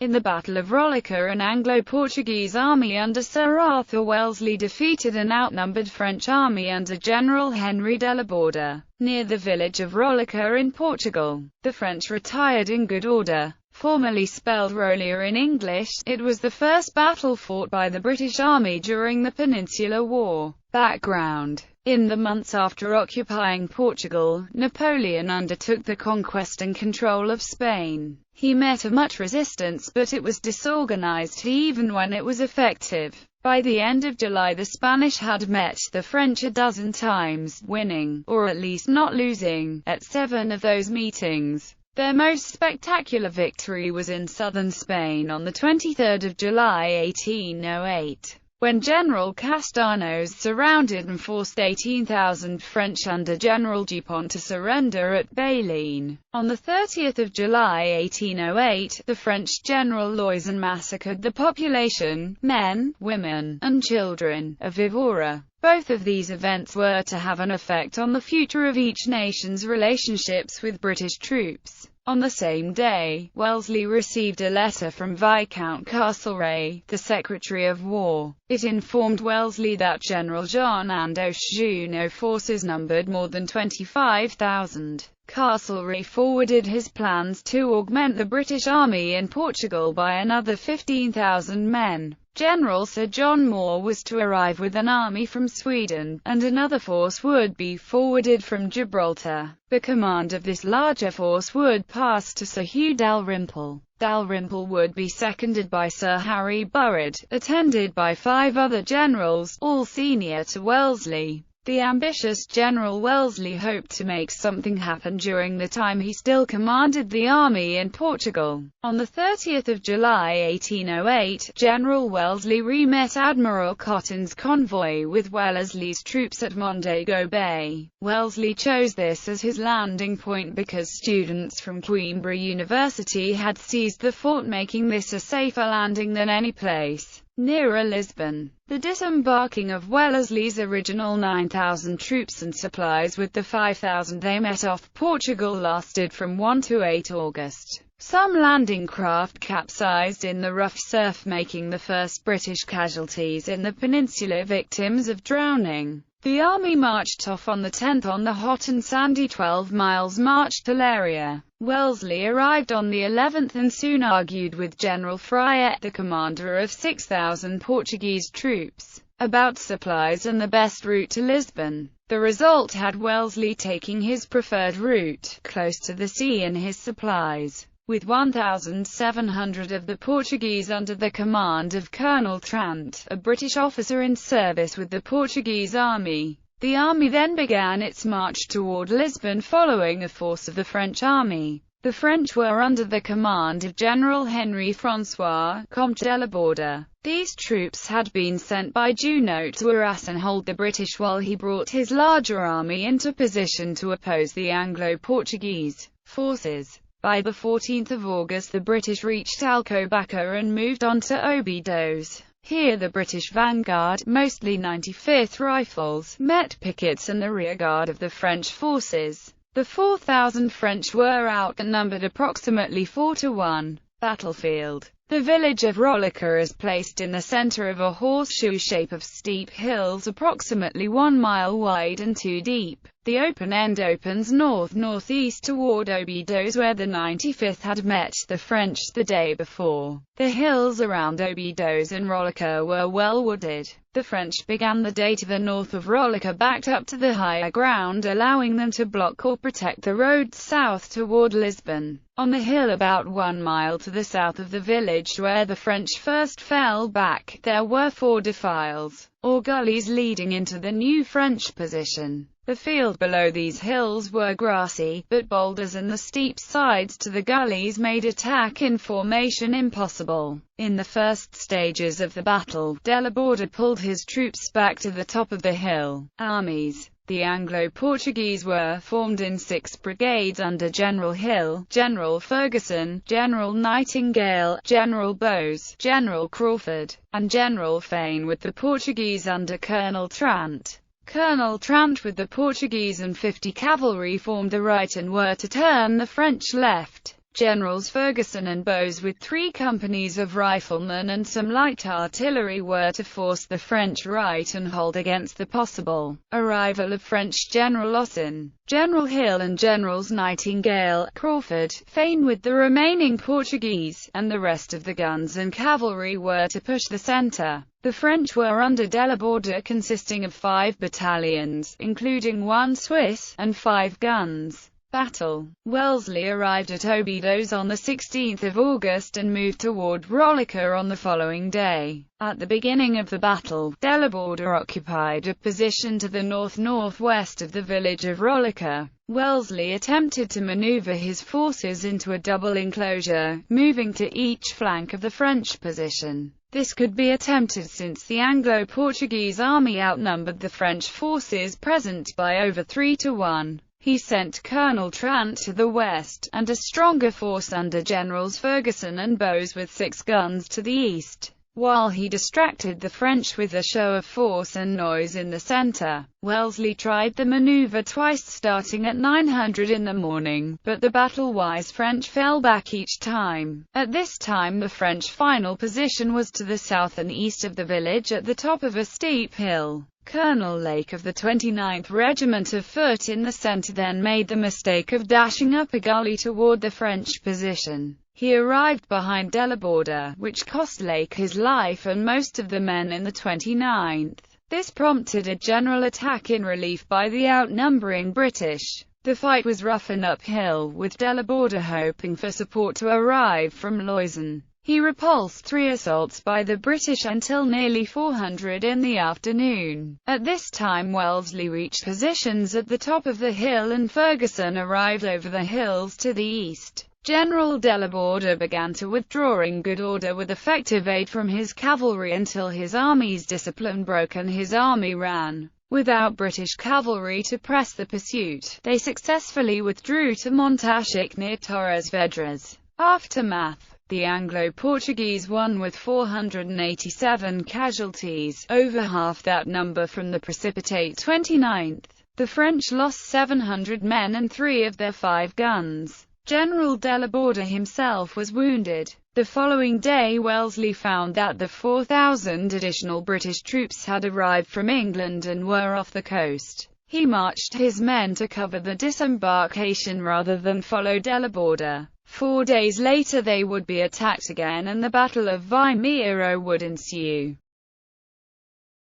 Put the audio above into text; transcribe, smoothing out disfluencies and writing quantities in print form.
In the Battle of Roliça, an Anglo-Portuguese army under Sir Arthur Wellesley defeated an outnumbered French army under General Henry de la Borda, near the village of Roliça in Portugal. The French retired in good order. Formerly spelled Roliça in English, it was the first battle fought by the British Army during the Peninsular War. Background: in the months after occupying Portugal, Napoleon undertook the conquest and control of Spain. He met much resistance, but it was disorganized even when it was effective. By the end of July, the Spanish had met the French a dozen times, winning, or at least not losing, at 7 of those meetings. Their most spectacular victory was in southern Spain on the 23rd of July 1808. When General Castaños surrounded and forced 18,000 French under General Dupont to surrender at Bailen. On the 30th of July 1808, the French General Loison massacred the population, men, women, and children, of Évora. Both of these events were to have an effect on the future of each nation's relationships with British troops. On the same day, Wellesley received a letter from Viscount Castlereagh, the Secretary of War. It informed Wellesley that General Jean Andoche Junot forces numbered more than 25,000. Castlereagh forwarded his plans to augment the British Army in Portugal by another 15,000 men. General Sir John Moore was to arrive with an army from Sweden, and another force would be forwarded from Gibraltar. The command of this larger force would pass to Sir Hugh Dalrymple. Dalrymple would be seconded by Sir Harry Burrard, attended by 5 other generals, all senior to Wellesley. The ambitious General Wellesley hoped to make something happen during the time he still commanded the army in Portugal. On the 30th of July 1808, General Wellesley re-met Admiral Cotton's convoy with Wellesley's troops at Mondego Bay. Wellesley chose this as his landing point because students from Coimbra University had seized the fort, making this a safer landing than any place nearer Lisbon. The disembarking of Wellesley's original 9,000 troops and supplies with the 5,000 they met off Portugal lasted from 1 to 8 August. Some landing craft capsized in the rough surf, making the first British casualties in the peninsula victims of drowning. The army marched off on the 10th on the hot and sandy 12 miles march to Leiria. Wellesley arrived on the 11th and soon argued with General Freyet, the commander of 6,000 Portuguese troops, about supplies and the best route to Lisbon. The result had Wellesley taking his preferred route, close to the sea, and his supplies, with 1,700 of the Portuguese under the command of Colonel Trant, a British officer in service with the Portuguese army. The army then began its march toward Lisbon following a force of the French army. The French were under the command of General Henry François, Comte de la Borda. These troops had been sent by Junot to harass and hold the British while he brought his larger army into position to oppose the Anglo-Portuguese forces. By the 14th of August the British reached Alcobaça and moved on to Óbidos. Here the British vanguard, mostly 95th Rifles, met pickets and the rearguard of the French forces. The 4,000 French were outnumbered approximately 4 to 1. Battlefield. The village of Roliça is placed in the center of a horseshoe shape of steep hills approximately 1 mile wide and 2 deep. The open end opens north-northeast toward Óbidos, where the 95th had met the French the day before. The hills around Óbidos and Roliça were well wooded. The French began the day to the north of Roliça, backed up to the higher ground, allowing them to block or protect the road south toward Lisbon. On the hill about 1 mile to the south of the village where the French first fell back, there were 4 defiles, or gullies leading into the new French position. The field below these hills were grassy, but boulders and the steep sides to the gullies made attack in formation impossible. In the first stages of the battle, de la Borda pulled his troops back to the top of the hill. Armies. The Anglo-Portuguese were formed in 6 brigades under General Hill, General Ferguson, General Nightingale, General Bowes, General Crawford, and General Fane, with the Portuguese under Colonel Trant. Colonel Trant with the Portuguese and 50 cavalry formed the right and were to turn the French left. Generals Ferguson and Bowes with 3 companies of riflemen and some light artillery were to force the French right and hold against the possible arrival of French General Lawson, General Hill and Generals Nightingale, Crawford, Fane with the remaining Portuguese, and the rest of the guns and cavalry were to push the centre. The French were under Delaborde, consisting of 5 battalions, including 1 Swiss, and 5 guns. Battle. Wellesley arrived at Obidos on the 16th of August and moved toward Roliça on the following day. At the beginning of the battle, Delaborde occupied a position to the north-northwest of the village of Roliça. Wellesley attempted to maneuver his forces into a double enclosure, moving to each flank of the French position. This could be attempted since the Anglo-Portuguese army outnumbered the French forces present by over 3 to 1. He sent Colonel Trant to the west, and a stronger force under Generals Ferguson and Bowes with 6 guns to the east, while he distracted the French with a show of force and noise in the centre. Wellesley tried the maneuver twice starting at 900 in the morning, but the battle-wise French fell back each time. At this time the French final position was to the south and east of the village at the top of a steep hill. Colonel Lake of the 29th Regiment of Foot in the centre then made the mistake of dashing up a gully toward the French position. He arrived behind Delaborde, which cost Lake his life and most of the men in the 29th. This prompted a general attack in relief by the outnumbering British. The fight was rough and uphill, with Delaborde hoping for support to arrive from Loison. He repulsed 3 assaults by the British until nearly 400 in the afternoon. At this time Wellesley reached positions at the top of the hill and Ferguson arrived over the hills to the east. General Delaborde began to withdraw in good order with effective aid from his cavalry until his army's discipline broke and his army ran. Without British cavalry to press the pursuit, they successfully withdrew to Montachic near Torres Vedras. Aftermath. The Anglo-Portuguese won with 487 casualties, over half that number from the precipitate 29th. The French lost 700 men and 3 of their 5 guns. General Delaborde himself was wounded. The following day Wellesley found that the 4,000 additional British troops had arrived from England and were off the coast. He marched his men to cover the disembarkation rather than follow Delaborde. 4 days later they would be attacked again and the Battle of Vimeiro would ensue.